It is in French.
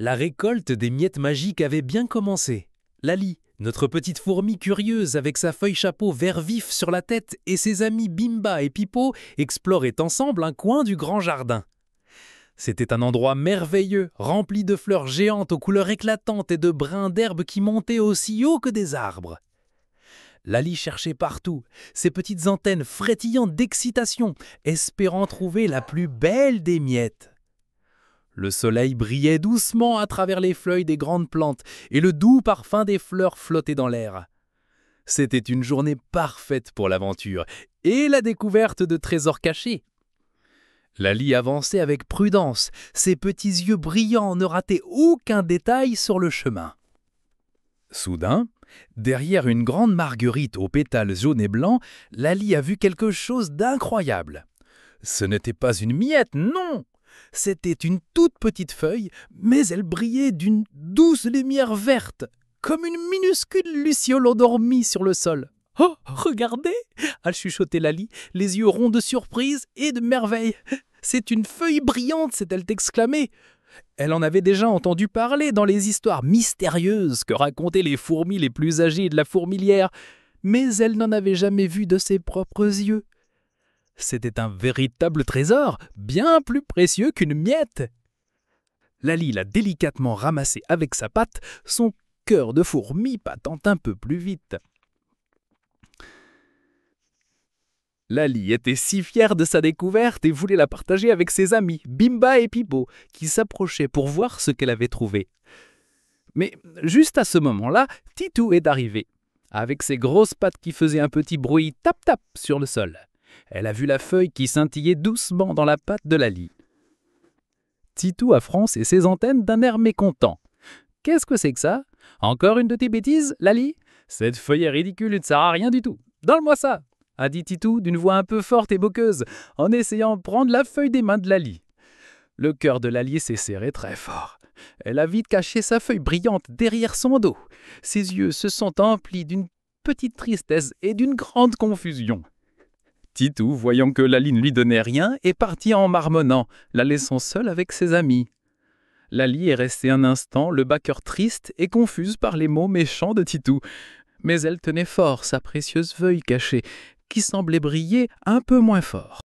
La récolte des miettes magiques avait bien commencé. Lali, notre petite fourmi curieuse avec sa feuille chapeau vert vif sur la tête et ses amis Bimba et Pipo exploraient ensemble un coin du grand jardin. C'était un endroit merveilleux, rempli de fleurs géantes aux couleurs éclatantes et de brins d'herbe qui montaient aussi haut que des arbres. Lali cherchait partout, ses petites antennes frétillantes d'excitation, espérant trouver la plus belle des miettes. Le soleil brillait doucement à travers les feuilles des grandes plantes et le doux parfum des fleurs flottait dans l'air. C'était une journée parfaite pour l'aventure et la découverte de trésors cachés. Lali avançait avec prudence, ses petits yeux brillants ne rataient aucun détail sur le chemin. Soudain, derrière une grande marguerite aux pétales jaunes et blancs, Lali a vu quelque chose d'incroyable. Ce n'était pas une miette, non! C'était une toute petite feuille, mais elle brillait d'une douce lumière verte, comme une minuscule luciole endormie sur le sol. « Oh, regardez !» a chuchoté Lali, les yeux ronds de surprise et de merveille. « C'est une feuille brillante !» s'est-elle exclamée. Elle en avait déjà entendu parler dans les histoires mystérieuses que racontaient les fourmis les plus âgées de la fourmilière, mais elle n'en avait jamais vu de ses propres yeux. C'était un véritable trésor, bien plus précieux qu'une miette. Lali l'a délicatement ramassé avec sa patte, son cœur de fourmi battant un peu plus vite. Lali était si fière de sa découverte et voulait la partager avec ses amis, Bimba et Pipo, qui s'approchaient pour voir ce qu'elle avait trouvé. Mais juste à ce moment-là, Titou est arrivé, avec ses grosses pattes qui faisaient un petit bruit tap-tap sur le sol. Elle a vu la feuille qui scintillait doucement dans la patte de Lali. Titou a froncé ses antennes d'un air mécontent. « Qu'est-ce que c'est que ça? Encore une de tes bêtises, Lali? Cette feuille est ridicule et ne sert à rien du tout. Donne-moi ça !» a dit Titou d'une voix un peu forte et moqueuse, en essayant de prendre la feuille des mains de Lali. Le cœur de Lali s'est serré très fort. Elle a vite caché sa feuille brillante derrière son dos. Ses yeux se sont emplis d'une petite tristesse et d'une grande confusion. Titou, voyant que Lali ne lui donnait rien, est parti en marmonnant, la laissant seule avec ses amis. Lali est restée un instant, le bas cœur triste et confuse par les mots méchants de Titou. Mais elle tenait fort sa précieuse feuille cachée, qui semblait briller un peu moins fort.